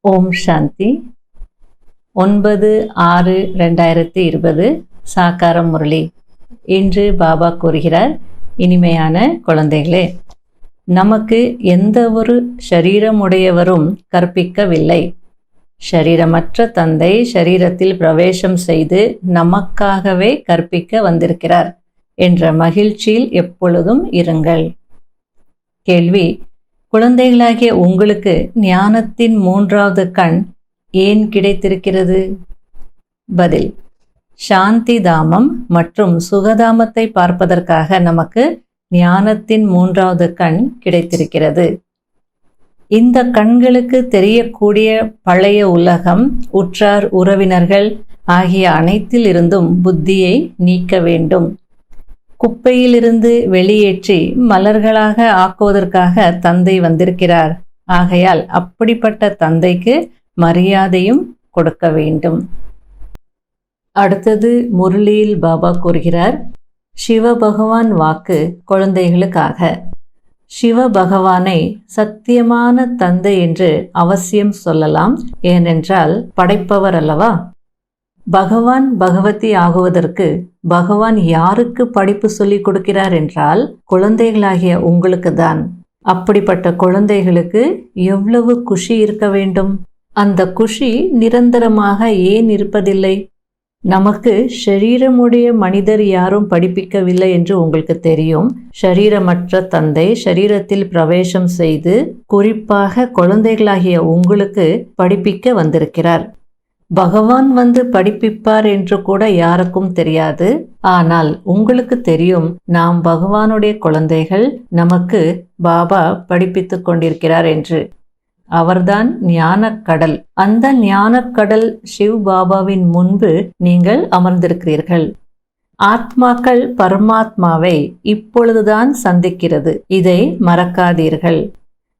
ஓம் சாந்தி. 9/6/2020 சாக்காரம் முரளி. இன்று பாபா கூறுகிறார், இனிமையான குழந்தைகளே, நமக்கு எந்த ஒரு ஷரீரமுடையவரும் கற்பிக்கவில்லை. ஷரீரமற்ற தந்தை ஷரீரத்தில் பிரவேசம் செய்து நமக்காகவே கற்பிக்க வந்திருக்கிறார் என்ற மகிழ்ச்சியில் எப்பொழுதும் இருங்கள். கேள்வி: குழந்தைகளாகிய உங்களுக்கு ஞானத்தின் 3வது கண் ஏன் கிடைத்திருக்கிறது? பதில்: சாந்தி தாமம் மற்றும் சுகதாமத்தை பார்ப்பதற்காக நமக்கு ஞானத்தின் 3வது கண் கிடைத்திருக்கிறது. இந்த கண்களுக்கு தெரியக்கூடிய பழைய உலகம், உற்றார் உறவினர்கள் ஆகிய அனைத்தில் இருந்தும் புத்தியை நீக்க வேண்டும். குப்பையிலிருந்து வெளியேற்றி மலர்களாக ஆக்குவதற்காக தந்தை வந்திருக்கிறார். ஆகையால் அப்படிப்பட்ட தந்தைக்கு மரியாதையும் கொடுக்க வேண்டும். அடுத்தது முரளியில் பாபா கூறுகிறார், சிவ பகவான் வாக்கு குழந்தைகளுக்காக. சிவ பகவானை சத்தியமான தந்தை என்று அவசியம் சொல்லலாம். ஏனென்றால் படைப்பவர் அல்லவா. பகவான் பகவதி ஆகுவதற்கு பகவான் யாருக்கு படிப்பு சொல்லிக் கொடுக்கிறார் என்றால் குழந்தைகளாகிய உங்களுக்கு தான். அப்படிப்பட்ட குழந்தைகளுக்கு எவ்வளவு குஷி இருக்க வேண்டும். அந்த குஷி நிரந்தரமாக ஏன் இருப்பதில்லை? நமக்கு ஷரீரமுடைய மனிதர் யாரும் படிப்பிக்கவில்லை என்று உங்களுக்கு தெரியும். ஷரீரமற்ற தந்தை ஷரீரத்தில் பிரவேசம் செய்து குறிப்பாக குழந்தைகளாகிய உங்களுக்கு படிப்பிக்க வந்திருக்கிறார். பகவான் வந்து படிப்பிப்பார் என்று கூட யாருக்கும் தெரியாது. ஆனால் உங்களுக்கு தெரியும், நாம் பகவானுடைய குழந்தைகள், நமக்கு பாபா படிப்பித்துக் கொண்டிருக்கிறார் என்று. அவர்தான் ஞானக்கடல். அந்த ஞானக்கடல் சிவ் பாபாவின் முன்பு நீங்கள் அமர்ந்திருக்கிறீர்கள். ஆத்மாக்கள் பரமாத்மாவை இப்பொழுதுதான் சந்திக்கிறது. இதை மறக்காதீர்கள்.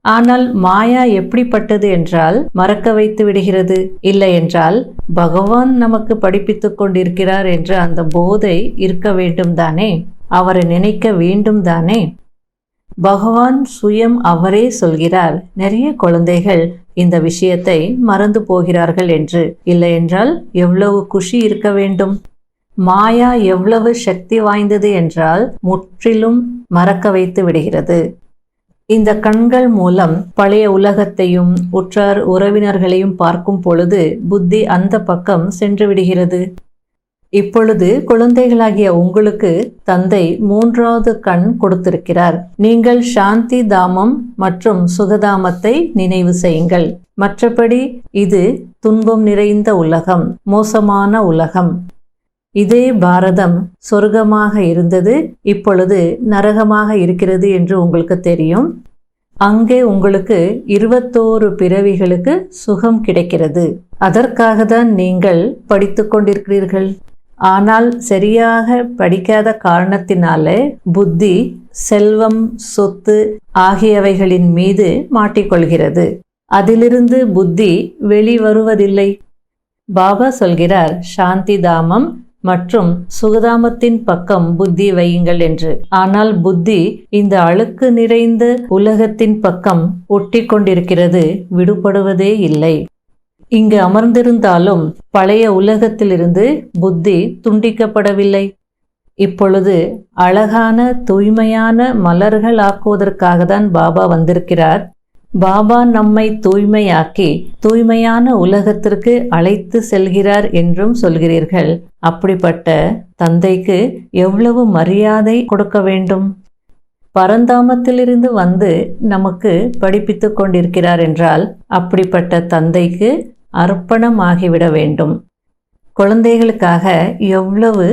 ஆனால் மாயா எப்படிப்பட்டது என்றால் மறக்க வைத்து விடுகிறது. இல்லை என்றால் பகவான் நமக்கு படிப்பித்துக் கொண்டிருக்கிறார் என்று அந்த போதை இருக்க வேண்டும் தானே, அவரை நினைக்க வேண்டும் தானே. பகவான் சுயம் அவரே சொல்கிறார், நிறைய குழந்தைகள் இந்த விஷயத்தை மறந்து போகிறார்கள் என்று. இல்லை என்றால் எவ்வளவு குஷி இருக்க வேண்டும். மாயா எவ்வளவு சக்தி வாய்ந்தது என்றால் முற்றிலும் மறக்க வைத்து விடுகிறது. இந்த கண்கள் மூலம் பழைய உலகத்தையும் உற்றார் உறவினர்களையும் பார்க்கும் பொழுது புத்தி அந்த பக்கம் சென்று விடுகிறது. இப்பொழுது குழந்தைகளாகிய உங்களுக்கு தந்தை 3வது கண் கொடுத்திருக்கிறார். நீங்கள் சாந்தி தாமம் மற்றும் சுகதாமத்தை நினைவு செய்யுங்கள். மற்றபடி இது துன்பம் நிறைந்த உலகம், மோசமான உலகம். இதே பாரதம் சொர்க்கமாக இருந்தது, இப்பொழுது நரகமாக இருக்கிறது என்று உங்களுக்கு தெரியும். அங்கே உங்களுக்கு 21 பிறவிகளுக்கு சுகம் கிடைக்கிறது. அதற்காக தான் நீங்கள் படித்து கொண்டிருக்கிறீர்கள். ஆனால் சரியாக படிக்காத காரணத்தினாலே புத்தி செல்வம், சொத்து ஆகியவைகளின் மீது மாட்டிக்கொள்கிறது. அதிலிருந்து புத்தி வெளிவருவதில்லை. பாபா சொல்கிறார், சாந்தி தாமம் மற்றும் சுகதாமத்தின் பக்கம் புத்தி வையுங்கள் என்று. ஆனால் புத்தி இந்த அழுக்கு நிறைந்த உலகத்தின் பக்கம் ஒட்டி கொண்டிருக்கிறது, விடுபடுவதே இல்லை. இங்கு அமர்ந்திருந்தாலும் பழைய உலகத்திலிருந்து புத்தி துண்டிக்கப்படவில்லை. இப்பொழுது அழகான தூய்மையான மலர்கள் ஆக்குவதற்காக தான் பாபா வந்திருக்கிறார். பாபா நம்மை தூய்மையாக்கி தூய்மையான உலகத்திற்கு அழைத்து செல்கிறார் என்றும் சொல்கிறீர்கள். அப்படிப்பட்ட தந்தைக்கு எவ்வளவு மரியாதை கொடுக்க வேண்டும். பரந்தாமத்திலிருந்து வந்து நமக்கு படிப்பித்துக் கொண்டிருக்கிறார் என்றால் அப்படிப்பட்ட தந்தைக்கு அர்ப்பணமாகிவிட வேண்டும். குழந்தைகளுக்காக எவ்வளவு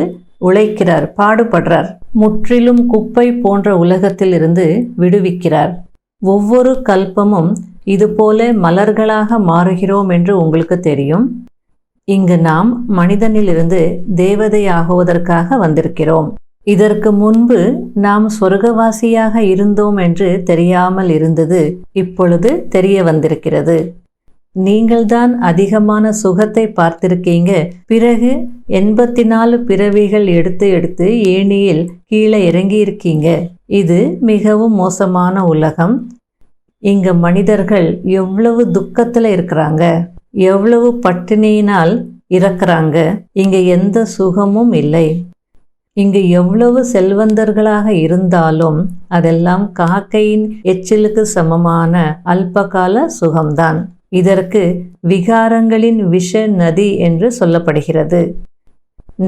உழைக்கிறார், பாடுபடுறார். முற்றிலும் குப்பை போன்ற உலகத்தில் இருந்து விடுவிக்கிறார். ஒவ்வொரு கல்பமும் இதுபோல மலர்களாக மாறுகிறோம் என்று உங்களுக்கு தெரியும். இங்கு நாம் மனிதனிலிருந்து தேவதை ஆகுவதற்காக வந்திருக்கிறோம். இதற்கு முன்பு நாம் சொர்க்கவாசியாக இருந்தோம் என்று தெரியாமல் இருந்தது, இப்பொழுது தெரிய வந்திருக்கிறது. நீங்கள்தான் அதிகமான சுகத்தை பார்த்திருக்கீங்க. பிறகு 84 பிறவிகள் எடுத்து ஏணியில் கீழே இறங்கி இருக்கீங்க. இது மிகவும் மோசமான உலகம். இங்க மனிதர்கள் எவ்வளவு துக்கத்துல இருக்கிறாங்க, எவ்வளவு பட்டினியினால் இறக்குறாங்க. இங்க எந்த சுகமும் இல்லை. இங்கு எவ்வளவு செல்வந்தர்களாக இருந்தாலும் அதெல்லாம் காக்கையின் எச்சிலுக்கு சமமான அல்பகால சுகம்தான். இதற்கு விகாரங்களின் விஷ நதி என்று சொல்லப்படுகிறது.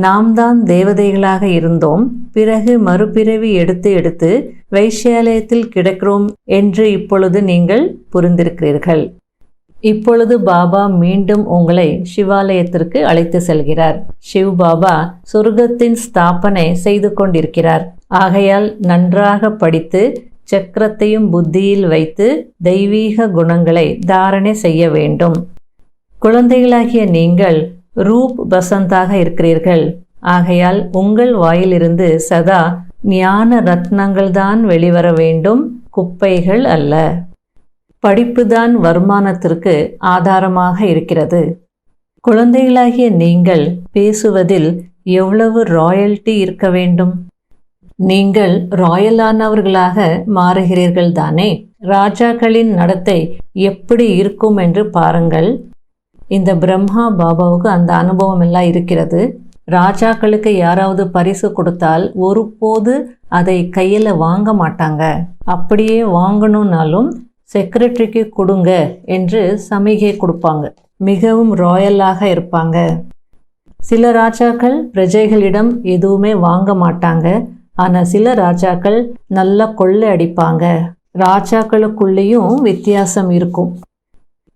நாம் தான் தேவதைகளாக இருந்தோம், பிறகு மறுபிறவி எடுத்து எடுத்து வைஷ்யாலயத்தில் கிடக்கிறோம் என்று இப்பொழுது நீங்கள் புரிந்திருக்கிறீர்கள். இப்பொழுது பாபா மீண்டும் உங்களை சிவாலயத்திற்கு அழைத்து செல்கிறார். சிவ் பாபா சொர்க்கத்தின் ஸ்தாபனை செய்து கொண்டிருக்கிறார். ஆகையால் நன்றாக படித்து சக்கரத்தையும் புத்தியில் வைத்து தெய்வீக குணங்களை தாரணை செய்ய வேண்டும். குழந்தைகளாகிய நீங்கள் ரூப் பசந்தாக இருக்கிறீர்கள். ஆகையால் உங்கள் வாயிலிருந்து சதா ஞான ரத்னங்கள் தான் வெளிவர வேண்டும், குப்பைகள் அல்ல. படிப்புதான் வருமானத்திற்கு ஆதாரமாக இருக்கிறது. குழந்தைகளாகிய நீங்கள் பேசுவதில் எவ்வளவு ராயல்டி இருக்க வேண்டும். நீங்கள் ராயலானவர்களாக மாறுகிறீர்கள் தானே. ராஜாக்களின் நடத்தை எப்படி இருக்கும் என்று பாருங்கள். இந்த பிரம்மா பாபாவுக்கு அந்த அனுபவம் எல்லாம் இருக்கிறது. ராஜாக்களுக்கு யாராவது பரிசு கொடுத்தால் ஒருபோது அதை கையில் வாங்க மாட்டாங்க. அப்படியே வாங்கணும்னாலும் செக்ரட்டரிக்கு கொடுங்க என்று சமிகை கொடுப்பாங்க. மிகவும் ராயலாக இருப்பாங்க. சில ராஜாக்கள் பிரஜைகளிடம் எதுவுமே வாங்க மாட்டாங்க. ஆனால் சில ராஜாக்கள் நல்லா கொள்ளை அடிப்பாங்க. ராஜாக்களுக்குள்ளேயும் வித்தியாசம் இருக்கும்.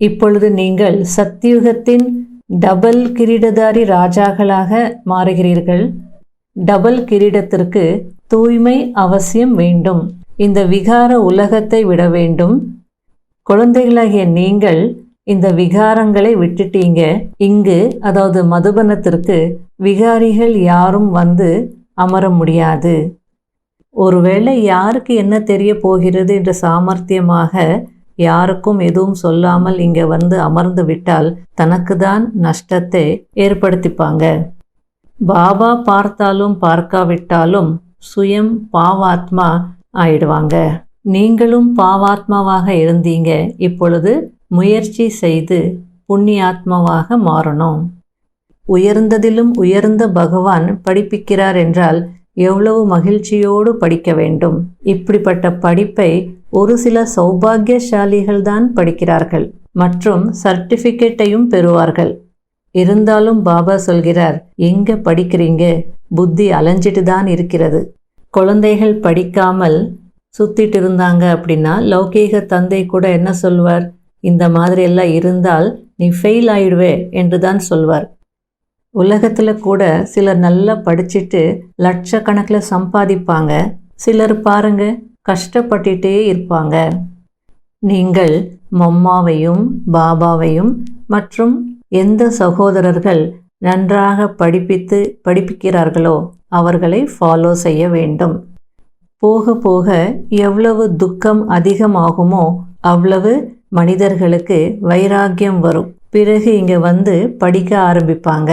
இப்பொழுது நீங்கள் சத்தியுகத்தின் டபுள் கிரீடதாரி ராஜாக்களாக மாறுகிறீர்கள். டபுள் கிரீடத்திற்கு தூய்மை அவசியம் வேண்டும். இந்த விகார உலகத்தை விட வேண்டும். குழந்தைகளாகிய நீங்கள் இந்த விகாரங்களை விட்டுட்டீங்க. இங்கு அதாவது மதுபனத்திற்கு விகாரிகள் யாரும் வந்து அமர முடியாது. ஒருவேளை யாருக்கு என்ன தெரிய போகிறது என்ற சாமர்த்தியமாக யாருக்கும் எதுவும் சொல்லாமல் இங்கே வந்து அமர்ந்து விட்டால் தனக்கு தான் நஷ்டத்தை ஏற்படுத்திப்பாங்க. பாபா பார்த்தாலும் பார்க்காவிட்டாலும் சுயம் பாவாத்மா ஆயிடுவாங்க. நீங்களும் பாவாத்மாவாக இருந்தீங்க. இப்பொழுது முயற்சி செய்து புண்ணியாத்மாவாக மாறணும். உயர்ந்ததிலும் உயர்ந்த பகவான் படிப்பிக்கிறார் என்றால் எவ்வளவு மகிழ்ச்சியோடு படிக்க வேண்டும். இப்படிப்பட்ட படிப்பை ஒரு சில சௌபாகியசாலிகள் தான் படிக்கிறார்கள் மற்றும் சர்டிஃபிகேட்டையும் பெறுவார்கள். இருந்தாலும் பாபா சொல்கிறார், எங்க படிக்கிறீங்க? புத்தி அலைஞ்சிட்டு தான் இருக்கிறது. குழந்தைகள் படிக்காமல் சுத்திட்டு இருந்தாங்க அப்படின்னா லௌகீக தந்தை கூட என்ன சொல்வார்? இந்த மாதிரி எல்லாம் இருந்தால் நீ ஃபெயில் ஆயிடுவே என்று தான் சொல்வார். உலகத்தில் கூட சிலர் நல்லா படிச்சுட்டு லட்சக்கணக்கில் சம்பாதிப்பாங்க. சிலர் பாருங்க கஷ்டப்பட்டுட்டே இருப்பாங்க. நீங்கள் மம்மாவையும் பாபாவையும் மற்றும் எந்த சகோதரர்கள் நன்றாக படிப்பிக்கிறார்களோ அவர்களை ஃபாலோ செய்ய வேண்டும். போக போக எவ்வளவு துக்கம் அதிகமாகுமோ அவ்வளவு மனிதர்களுக்கு வைராக்கியம் வரும். பிறகு இங்கே வந்து படிக்க ஆரம்பிப்பாங்க.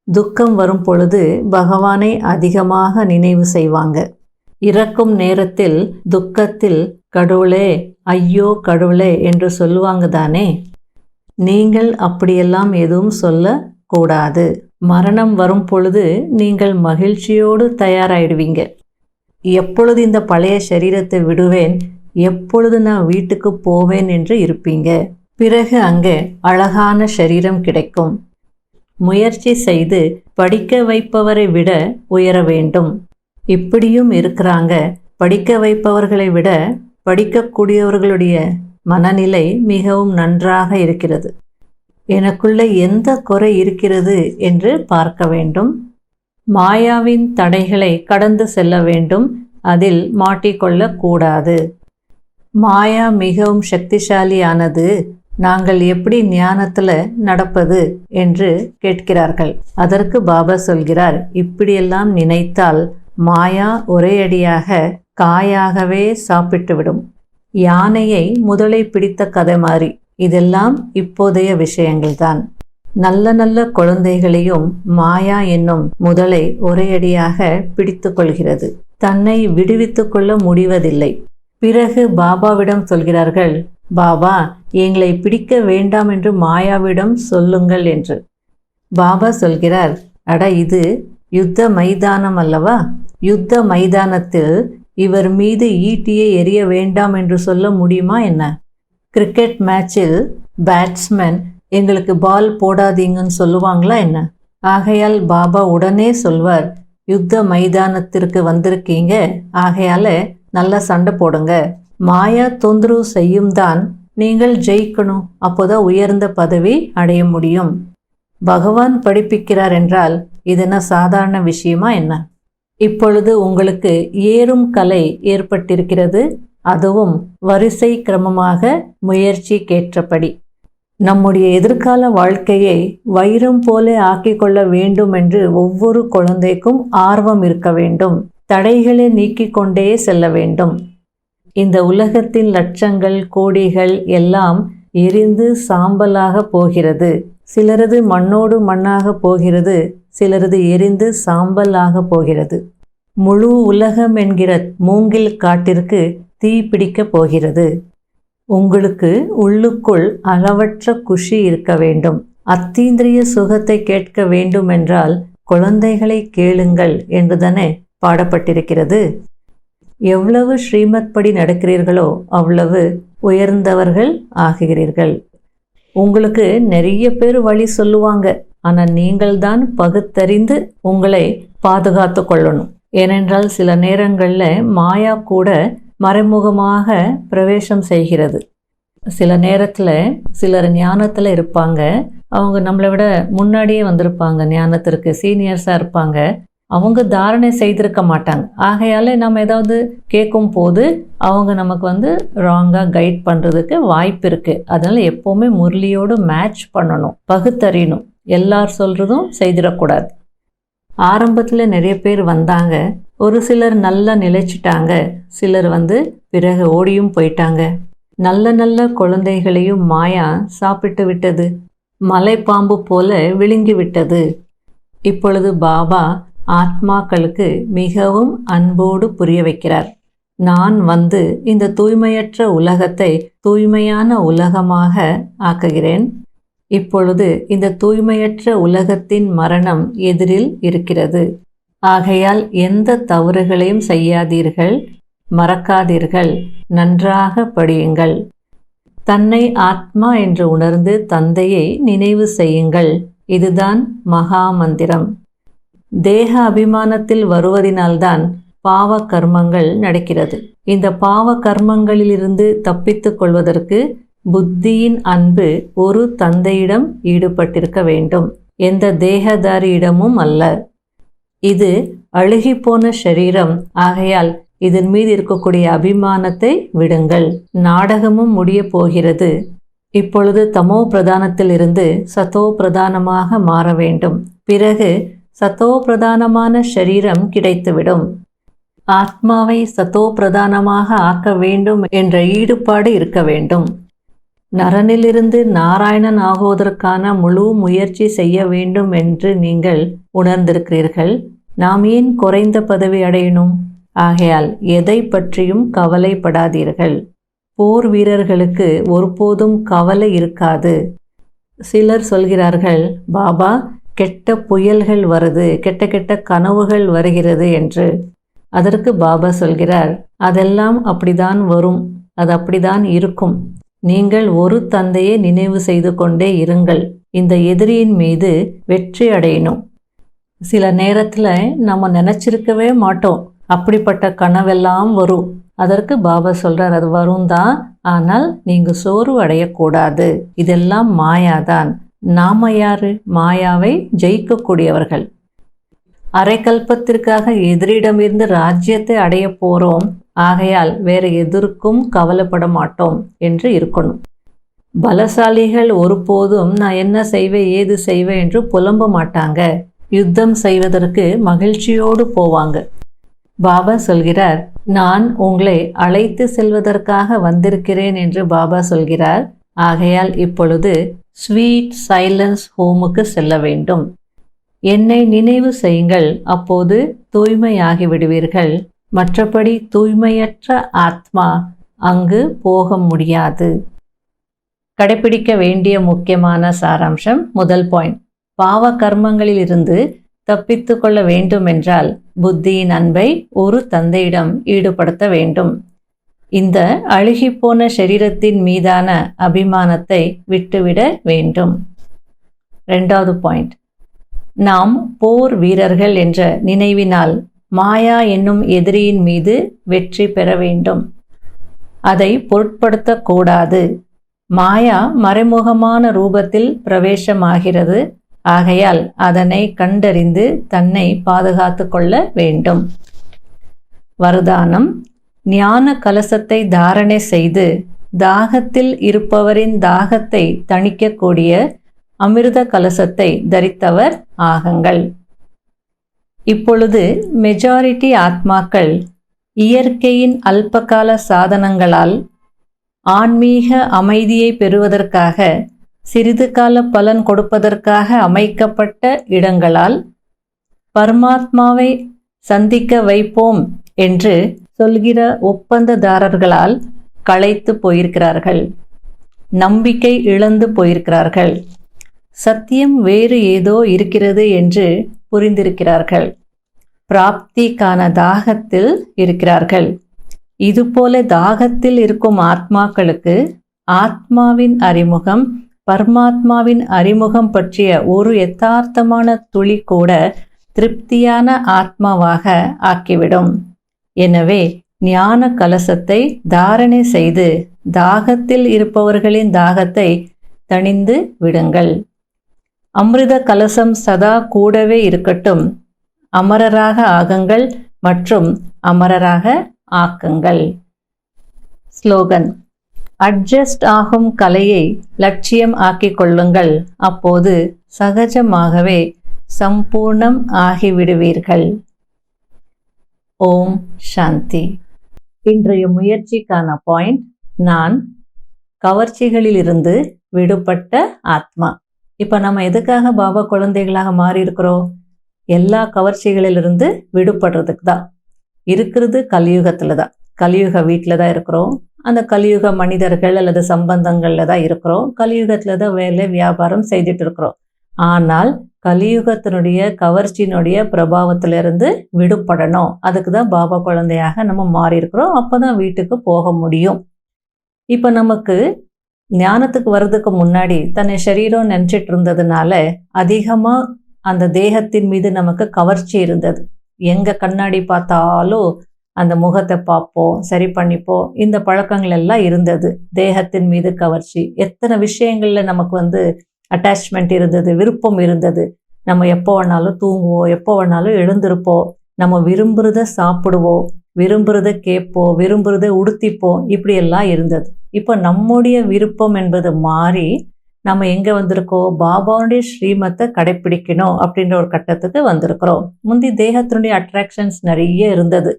துக்கம் வரும் பொழுது பகவானை அதிகமாக நினைவு செய்வாங்க. இறக்கும் நேரத்தில் துக்கத்தில் கடவுளே, ஐயோ கடவுளே என்று சொல்லுவாங்க தானே. நீங்கள் அப்படியெல்லாம் எதுவும் சொல்லக்கூடாது. மரணம் வரும் பொழுது நீங்கள் மகிழ்ச்சியோடு தயாராகிடுவீங்க. எப்பொழுது இந்த பழைய சரீரத்தை விடுவேன், எப்பொழுது நான் வீட்டுக்கு போவேன் என்று இருப்பீங்க. பிறகு அங்கே அழகான சரீரம் கிடைக்கும். முயற்சி செய்து படிக்க வைப்பவரை விட உயர வேண்டும். இப்படியும் இருக்கிறாங்க. படிக்க வைப்பவர்களை விட படிக்கக்கூடியவர்களுடைய மனநிலை மிகவும் நன்றாக இருக்கிறது. எனக்குள்ள எந்த குறை இருக்கிறது என்று பார்க்க வேண்டும். மாயாவின் தடைகளை கடந்து செல்ல வேண்டும். அதில் மாட்டிக்கொள்ளக்கூடாது. மாயா மிகவும் சக்திசாலியானது. நாங்கள் எப்படி ஞானத்தில் நடப்பது என்று கேட்கிறார்கள். அதற்கு பாபா சொல்கிறார், இப்படியெல்லாம் நினைத்தால் மாயா ஒரே அடியாக காயாகவே சாப்பிட்டுவிடும். யானையை முதலை பிடித்த கதை மாதிரி. இதெல்லாம் இப்போதைய விஷயங்கள்தான். நல்ல நல்ல குழந்தைகளையும் மாயா என்னும் முதலை ஒரே அடியாக பிடித்து கொள்கிறது. தன்னை விடுவித்து கொள்ள முடிவதில்லை. பிறகு பாபாவிடம் சொல்கிறார்கள், பாபா, எங்களை பிடிக்க வேண்டாம் என்று மாயாவிடம் சொல்லுங்கள் என்று. பாபா சொல்கிறார், அட, இது யுத்த மைதானம் அல்லவா? யுத்த மைதானத்தில் இவர் மீது ஈட்டியை எறிய வேண்டாம் என்று சொல்ல முடியுமா என்ன? கிரிக்கெட் மேட்சில் பேட்ஸ்மேன் எங்களுக்கு பால் போடாதீங்கன்னு சொல்லுவாங்களா என்ன? ஆகையால் பாபா உடனே சொல்வார், யுத்த மைதானத்திற்கு வந்திருக்கீங்க, ஆகையால நல்லா சண்டை போடுங்க. மாயா தொந்தரவு செய்யும் தான் நீங்கள் ஜெயிக்கணும், அப்போதான் உயர்ந்த பதவி அடைய முடியும். பகவான் படிப்பிக்கிறார் என்றால் இது என்ன சாதாரண விஷயமா என்ன? இப்பொழுது உங்களுக்கு ஏறும் கலை ஏற்பட்டிருக்கிறது, அதுவும் வரிசை கிரமமாக முயற்சிக்கேற்றபடி. நம்முடைய எதிர்கால வாழ்க்கையை வைரம் போல ஆக்கிக்கொள்ள வேண்டும் என்று ஒவ்வொரு குழந்தைக்கும் ஆர்வம் இருக்க வேண்டும். தடைகளை நீக்கிக் கொண்டே செல்ல வேண்டும். இந்த உலகத்தின் லட்சங்கள் கோடிகள் எல்லாம் எரிந்து சாம்பலாக போகிறது. சிலரது மண்ணோடு மண்ணாக போகிறது, சிலரது எரிந்து சாம்பலாக போகிறது. முழு உலகம் என்கிற மூங்கில் காட்டிற்கு தீ பிடிக்கப் போகிறது. உங்களுக்கு உள்ளுக்குள் அளவற்ற குஷி இருக்க வேண்டும். அத்தீந்திரிய சுகத்தை கேட்க வேண்டும் என்றால் குழந்தைகளை கேளுங்கள் என்றுதானே பாடப்பட்டிருக்கிறது. எவ்வளவு ஸ்ரீமத் படி நடக்கிறீர்களோ அவ்வளவு உயர்ந்தவர்கள் ஆகுகிறீர்கள். உங்களுக்கு நிறைய பேர் வழி சொல்லுவாங்க, ஆனால் நீங்கள் தான் பகுத்தறிந்து உங்களை பாதுகாத்து கொள்ளணும். ஏனென்றால் சில நேரங்களில் மாயா கூட மறைமுகமாக பிரவேசம் செய்கிறது. சில நேரத்தில் சிலர் ஞானத்தில் இருப்பாங்க, அவங்க நம்மளை விட முன்னாடியே வந்திருப்பாங்க, ஞானத்திற்கு சீனியர்ஸாக இருப்பாங்க. அவங்க தாரணை செய்திருக்க மாட்டாங்க. ஆகையால் நம்ம ஏதாவது கேட்கும் போது அவங்க நமக்கு ராங்காக கைட் பண்ணுறதுக்கு வாய்ப்பு இருக்குது. அதனால் எப்போவுமே முரளியோடு மேட்ச் பண்ணணும், பகுத்தறியணும். எல்லார் சொல்கிறதும் செய்திடக்கூடாது. ஆரம்பத்தில் நிறைய பேர் வந்தாங்க, ஒரு சிலர் நல்லா நிலைச்சிட்டாங்க, சிலர் பிறகு ஓடியும் போயிட்டாங்க. நல்ல நல்ல குழந்தைகளையும் மாயா சாப்பிட்டு விட்டது, மலைப்பாம்பு போல விழுங்கி விட்டது. இப்பொழுது பாபா ஆத்மாக்களுக்கு மிகவும் அன்போடு புரிய வைக்கிறார். நான் இந்த தூய்மையற்ற உலகத்தை தூய்மையான உலகமாக ஆக்குகிறேன். இப்பொழுது இந்த தூய்மையற்ற உலகத்தின் மரணம் எதிரில் இருக்கிறது. ஆகையால் எந்த தவறுகளையும் செய்யாதீர்கள், மறக்காதீர்கள், நன்றாக படியுங்கள். தன்னை ஆத்மா என்று உணர்ந்து தந்தையை நினைவு செய்யுங்கள். இதுதான் மகா மந்திரம். தேக அபிமானத்தில் வருவதினால்தான் பாவ கர்மங்கள் நடக்கிறது. இந்த பாவ கர்மங்களிலிருந்து தப்பித்துக் கொள்வதற்கு புத்தியின் அன்பு ஒரு தந்தையிடம் ஈடுபட்டிருக்க வேண்டும், எந்த தேகதாரியிடமும் அல்ல. இது அழுகிப்போன சரீரம். ஆகையால் இதன் மீது இருக்கக்கூடிய அபிமானத்தை விடுங்கள். நாடகமும் முடிய போகிறது. இப்பொழுது தமோ பிரதானத்தில் இருந்து சத்தோ பிரதானமாக மாற வேண்டும். பிறகு சத்தோ பிரதானமான சரீரம் கிடைத்துவிடும். ஆத்மாவை சத்தோ பிரதானமாக ஆக்க வேண்டும் என்ற ஈடுபாடு இருக்க வேண்டும். நரனிலிருந்து நாராயணன் ஆகுவதற்கான முழு முயற்சி செய்ய வேண்டும் என்று நீங்கள் உணர்ந்திருக்கிறீர்கள். நாம் ஏன் குறைந்த பதவி அடையணும்? ஆகையால் எதை பற்றியும் கவலைப்படாதீர்கள். போர் வீரர்களுக்கு ஒருபோதும் கவலை இருக்காது. சிலர் சொல்கிறார்கள், பாபா, கெட்ட புயல்கள் வருது, கெட்ட கெட்ட கனவுகள் வருகிறது என்று. அதற்கு பாபா சொல்கிறார், அதெல்லாம் அப்படிதான் வரும், அது அப்படிதான் இருக்கும். நீங்கள் ஒரு தந்தையை நினைவு செய்து கொண்டே இருங்கள். இந்த எதிரியின் மீது வெற்றி அடையணும். சில நேரத்தில் நம்ம நினச்சிருக்கவே மாட்டோம், அப்படிப்பட்ட கனவெல்லாம் வரும். அதற்கு பாபா சொல்கிறார், அது வரும் தான், ஆனால் நீங்கள் சோர்வு அடையக்கூடாது. இதெல்லாம் மாயாதான். நாம யாரு? மாயாவை ஜெயிக்கக்கூடியவர்கள். அரைக்கல்பத்திற்காக எதிரிடமிருந்து ராஜ்யத்தை அடைய போகிறோம். ஆகையால் வேற எதற்கும் கவலைப்பட மாட்டோம் என்று இருக்கணும். பலசாலிகள் ஒருபோதும் நான் என்ன செய்வேன் ஏது செய்வேன் என்று புலம்ப மாட்டாங்க. யுத்தம் செய்வதற்கு மகிழ்ச்சியோடு போவாங்க. பாபா சொல்கிறார், நான் உங்களை அழைத்து செல்வதற்காக வந்திருக்கிறேன் என்று பாபா சொல்கிறார். ஆகையால் இப்பொழுது ஸ்வீட் சைலன்ஸ் ஹோமுக்கு செல்ல வேண்டும். என்னை நினைவு செய்யுங்கள், அப்போது தூய்மையாகி விடுவீர்கள். மற்றபடி தூய்மையற்ற ஆத்மா அங்கு போக முடியாது. கடைபிடிக்க வேண்டிய முக்கியமான சாராம்சம். முதல் பாயிண்ட், பாவ கர்மங்களில் இருந்து தப்பித்து கொள்ள வேண்டுமென்றால் புத்தியின் அன்பை ஒரு தந்தையிடம் ஈடுபடுத்த வேண்டும். இந்த அழுகிப்போன சரீரத்தின் மீதான அபிமானத்தை விட்டுவிட வேண்டும். இரண்டாவது பாயிண்ட், நாம் போர் வீரர்கள் என்ற நினைவினால் மாயா என்னும் எதிரியின் மீது வெற்றி பெற வேண்டும். அதை பொருட்படுத்தக்கூடாது. மாயா மறைமுகமான ரூபத்தில் பிரவேசமாகிறது. ஆகையால் அதனை கண்டறிந்து தன்னை பாதுகாத்து கொள்ள வேண்டும். வரதானம், ஞான கலசத்தை தாரணை செய்து தாகத்தில் இருப்பவரின் தாகத்தை தணிக்கக்கூடிய அமிர்த கலசத்தை தரித்தவர் ஆகுங்கள். இப்பொழுது மெஜாரிட்டி ஆத்மாக்கள் இயற்கையின் அல்பகால சாதனங்களால் ஆன்மீக அமைதியை பெறுவதற்காக, சிறிது கால பலன் கொடுப்பதற்காக அமைக்கப்பட்ட இடங்களால் பரமாத்மாவை சந்திக்க வைப்போம் என்று சொல்கிற ஒப்பந்ததாரர்களால் களைத்து போயிருக்கிறார்கள். நம்பிக்கை இழந்து போயிருக்கிறார்கள். சத்தியம் வேறு ஏதோ இருக்கிறது என்று புரிந்திருக்கிறார்கள். பிராப்திக்கான தாகத்தில் இருக்கிறார்கள். இதுபோல தாகத்தில் இருக்கும் ஆத்மாக்களுக்கு ஆத்மாவின் அறிமுகம், பரமாத்மாவின் அறிமுகம் பற்றிய ஒரு யதார்த்தமான துளி கூட திருப்தியான ஆத்மாவாக ஆக்கிவிடும். எனவே ஞான கலசத்தை தாரணை செய்து தாகத்தில் இருப்பவர்களின் தாகத்தை தணிந்து விடுங்கள். அமிர்த கலசம் சதா கூடவே இருக்கட்டும். அமரராக ஆகுங்கள் மற்றும் அமரராக ஆக்குங்கள். ஸ்லோகன், அட்ஜஸ்ட் ஆகும் கலையை லட்சியம் ஆக்கிக் கொள்ளுங்கள். அப்போது சகஜமாகவே சம்பூர்ணம் ஆகிவிடுவீர்கள். ஓம் சாந்தி. இன்றைய முயற்சிக்கான பாயிண்ட், நான் கவர்ச்சிகளிலிருந்து விடுபட்ட ஆத்மா. இப்போ நம்ம எதுக்காக பாபா குழந்தைகளாக மாறி இருக்கிறோம்? எல்லா கவர்ச்சிகளிலிருந்து விடுபடுறதுக்கு தான். இருக்கிறது கலியுகத்தில் தான். கலியுக வீட்டில் தான் இருக்கிறோம். அந்த கலியுக மனிதர்கள் அல்லது சம்பந்தங்களில் தான் இருக்கிறோம். கலியுகத்தில் தான் வேலை வியாபாரம் செய்துட்டு இருக்கிறோம். ஆனால் கலியுகத்தினுடைய கவர்ச்சியினுடைய பிரபாவத்திலிருந்து விடுபடணும். அதுக்கு தான் பாபா குழந்தையாக நம்ம மாறி இருக்கிறோம். அப்போ தான் வீட்டுக்கு போக முடியும். இப்போ நமக்கு ஞானத்துக்கு வர்றதுக்கு முன்னாடி தன்னை சரீரம் நினச்சிட்டு இருந்ததுனால அதிகமாக அந்த தேகத்தின் மீது நமக்கு கவர்ச்சி இருந்தது. எங்கே கண்ணாடி பார்த்தாலும் அந்த முகத்தை பார்ப்போம், சரி பண்ணிப்போம். இந்த பழக்கங்கள் எல்லாம் இருந்தது. தேகத்தின் மீது கவர்ச்சி. எத்தனை விஷயங்களில் நமக்கு அட்டாச்மெண்ட் இருந்தது, விருப்பம் இருந்தது. நம்ம எப்போ வேணாலும் தூங்குவோம், எப்போ வேணாலும் எழுந்திருப்போம். நம்ம விரும்புகிறத சாப்பிடுவோம், விரும்புகிறத கேட்போம், விரும்புகிறத உடுத்திப்போம். இப்படியெல்லாம் இருந்தது. இப்போ நம்முடைய விருப்பம் என்பது மாறி நம்ம எங்கே வந்திருக்கோம்? பாபாவுடைய ஸ்ரீமத்தை கடைப்பிடிக்கணும் அப்படின்ற ஒரு கட்டத்துக்கு வந்திருக்கிறோம். முந்தி தேகத்தினுடைய அட்ராக்ஷன்ஸ் நிறைய இருந்தது.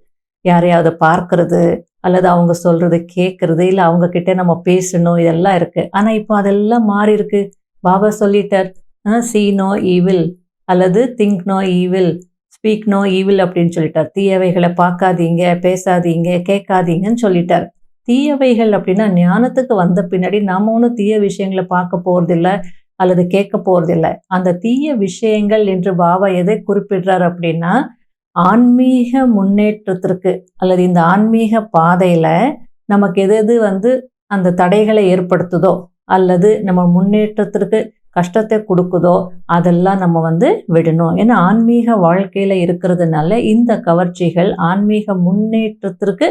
யாரையாவது பார்க்கறது அல்லது அவங்க சொல்றது கேட்கறது, இல்லை அவங்க கிட்டே நம்ம பேசணும், இதெல்லாம் இருக்கு. ஆனால் இப்போ அதெல்லாம் மாறி இருக்கு. பாபா சொல்லிட்டார், see no evil அல்லது think no evil, speak no evil அப்படின்னு சொல்லிட்டார். தீயவைகளை பார்க்காதீங்க, பேசாதீங்க, கேட்காதீங்கன்னு சொல்லிட்டார். தீயவைகள் அப்படின்னா ஞானத்துக்கு வந்த பின்னாடி நாம ஒன்றும் தீய விஷயங்களை பார்க்க போறதில்லை அல்லது கேட்க போறதில்லை. அந்த தீய விஷயங்கள் என்று பாபா எதை குறிப்பிடுறார் அப்படின்னா, ஆன்மீக முன்னேற்றத்திற்கு அல்லது இந்த ஆன்மீக பாதையில நமக்கு எது அந்த தடைகளை ஏற்படுத்துதோ அல்லது நம்ம முன்னேற்றத்திற்கு கஷ்டத்தை கொடுக்குதோ அதெல்லாம் நம்ம விடணும். ஏன்னா ஆன்மீக வாழ்க்கையில இருக்கிறதுனால இந்த கவர்ச்சிகள் ஆன்மீக முன்னேற்றத்திற்கு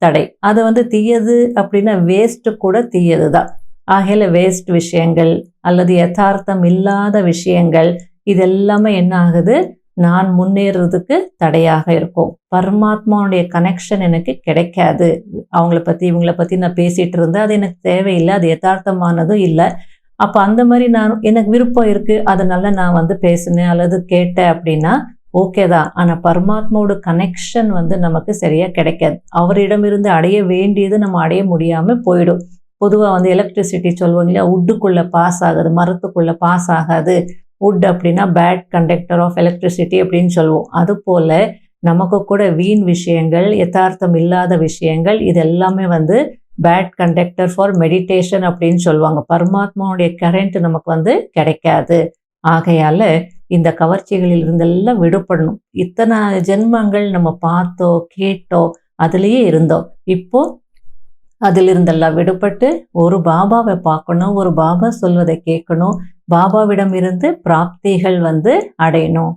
தடை. அது தீயது அப்படின்னா வேஸ்ட் கூட தீயது தான். ஆகையில வேஸ்ட் விஷயங்கள் அல்லது யதார்த்தம் இல்லாத விஷயங்கள் இதெல்லாமே என்ன ஆகுது? நான் முன்னேறதுக்கு தடையாக இருக்கும். பரமாத்மாவுடைய கனெக்ஷன் எனக்கு கிடைக்காது. அவங்கள பற்றி இவங்கள பற்றி நான் பேசிகிட்டு இருந்தேன், அது எனக்கு தேவையில்லை, அது யதார்த்தமானதும் இல்லை. அப்போ அந்த மாதிரி எனக்கு விருப்பம் இருக்குது, அதனால நான் பேசினேன் அல்லது கேட்டேன் அப்படின்னா ஓகே தான். ஆனால் பரமாத்மாவோட கனெக்ஷன் நமக்கு சரியாக கிடைக்காது. அவரிடமிருந்து அடைய வேண்டியது நம்ம அடைய முடியாமல் போயிடும். பொதுவாக எலக்ட்ரிசிட்டி சொல்லுவாங்க இல்லையா, உட்டுக்குள்ளே பாஸ் ஆகாது, மரத்துக்குள்ளே பாஸ் ஆகாது. வுட் அப்படின்னா பேட் கண்டக்டர் ஆஃப் எலக்ட்ரிசிட்டி அப்படின்னு சொல்லுவோம். அதுபோல் நமக்கு கூட வீண் விஷயங்கள், யதார்த்தம் இல்லாத விஷயங்கள், இது எல்லாமே பேட் கண்டக்டர் ஃபார் மெடிடேஷன் அப்படின்னு சொல்லுவாங்க. பரமாத்மாவுடைய கரண்ட் நமக்கு கிடைக்காது. ஆகையால இந்த கவர்ச்சிகளில் இருந்தெல்லாம் விடுபடணும். இத்தனை ஜென்மங்கள் நம்ம பார்த்தோ கேட்டோ அதுலேயே இருந்தோம். இப்போ அதிலிருந்தெல்லாம் விடுபட்டு ஒரு பாபாவை பார்க்கணும், ஒரு பாபா சொல்வதை கேட்கணும், பாபாவிடம் இருந்து பிராப்திகள் அடையணும்.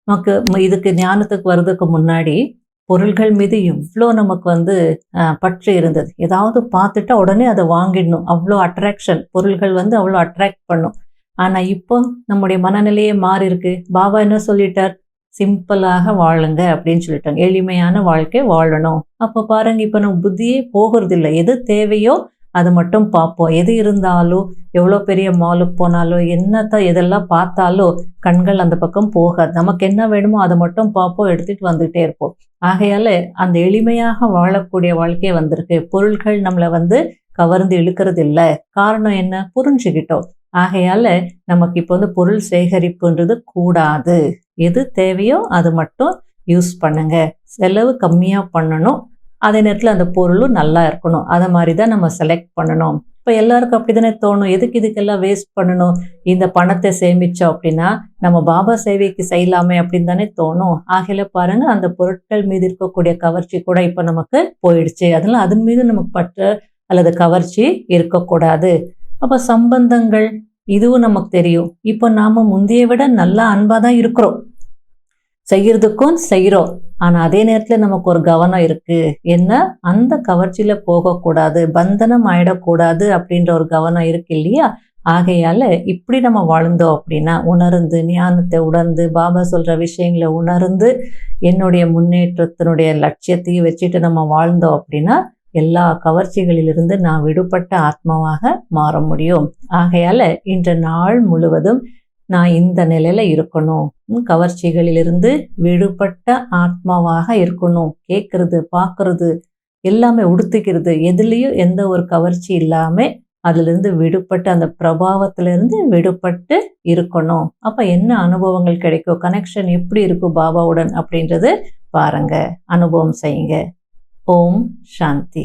நமக்கு இதுக்கு ஞானத்துக்கு வர்றதுக்கு முன்னாடி பொருள்கள் மீது எவ்வளோ நமக்கு பற்று இருந்தது. ஏதாவது பார்த்துட்டா உடனே அதை வாங்கிடணும், அவ்வளோ அட்ராக்ஷன். பொருள்கள் அவ்வளோ அட்ராக்ட் பண்ணும். ஆனால் இப்போ நம்முடைய மனநிலையே மாறி இருக்கு. பாபா என்ன சொல்லிட்டார்? சிம்பிளாக வாழுங்க அப்படின்னு சொல்லிட்டாங்க. எளிமையான வாழ்க்கை வாழணும். அப்போ பாருங்க, இப்போ நம்ம புத்தியே போகிறது இல்லை. எது தேவையோ அது மட்டும் பார்ப்போம். எது இருந்தாலும், எவ்வளோ பெரிய மாலுக்கு போனாலும், எதெல்லாம் பார்த்தாலும் கண்கள் அந்த பக்கம் போகாது. நமக்கு என்ன வேணுமோ அதை மட்டும் பார்ப்போம், எடுத்துட்டு வந்துகிட்டே இருப்போம். ஆகையால அந்த எளிமையாக வாழக்கூடிய வாழ்க்கை வந்திருக்கு. பொருள்கள் நம்மளை கவர்ந்து இழுக்கிறது இல்லை. காரணம் என்ன? புரிஞ்சுக்கிட்டோம். ஆகையால நமக்கு இப்போ பொருள் சேகரிப்புன்றது கூடாது. எது தேவையோ அது மட்டும் யூஸ் பண்ணுங்க. செலவு கம்மியாக பண்ணணும். அதே நேரத்தில் அந்த பொருளும் நல்லா இருக்கணும். அதை மாதிரி தான் நம்ம செலக்ட் பண்ணணும். இப்போ எல்லாருக்கும் அப்படி தானே தோணும். எதுக்கு இதுக்கெல்லாம் வேஸ்ட் பண்ணணும்? இந்த பணத்தை சேமித்தோம் அப்படின்னா நம்ம பாபா சேவைக்கு செய்யலாமே அப்படின்னு தானே தோணும். ஆகையில பாருங்க, அந்த பொருட்கள் மீது இருக்கக்கூடிய கவர்ச்சி கூட இப்போ நமக்கு போயிடுச்சு. அதனால அதன் மீது நமக்கு பற்று அல்லது கவர்ச்சி இருக்கக்கூடாது. அப்போ சம்பந்தங்கள், இதுவும் நமக்கு தெரியும். இப்போ நாம முந்தைய விட நல்லா அன்பாக தான் இருக்கிறோம், செய்யறதுக்கும் செய்கிறோம். ஆனால் அதே நேரத்தில் நமக்கு ஒரு கவனம் இருக்கு. என்ன? அந்த கவர்ச்சியில் போகக்கூடாது, பந்தனம் ஆயிடக்கூடாது அப்படின்ற ஒரு கவனம் இருக்கு இல்லையா? ஆகையால இப்படி நம்ம வாழ்ந்தோம் அப்படின்னா, உணர்ந்து ஞானத்தை உணர்ந்து பாபா சொல்ற விஷயங்களை உணர்ந்து என்னுடைய முன்னேற்றத்தினுடைய லட்சியத்தையும் வச்சுட்டு நம்ம வாழ்ந்தோம் அப்படின்னா எல்லா கவர்ச்சிகளிலிருந்து நான் விடுபட்ட ஆத்மாவாக மாற முடியும். ஆகையால இன்று நாள் முழுவதும் நான் இந்த நிலையில இருக்கணும், கவர்ச்சிகளிலிருந்து விடுபட்ட ஆத்மாவாக இருக்கணும். கேட்கறது, பார்க்கறது, எல்லாமே உடுத்திக்கிறது, எதுலேயும் எந்த ஒரு கவர்ச்சி இல்லாம அதிலிருந்து விடுபட்டு, அந்த பிரபாவத்திலிருந்து விடுபட்டு இருக்கணும். அப்ப என்ன அனுபவங்கள் கிடைக்கும், கனெக்ஷன் எப்படி இருக்கும் பாபாவுடன் அப்படின்றது பாருங்க, அனுபவம் செய்யுங்க. ஓம் சாந்தி.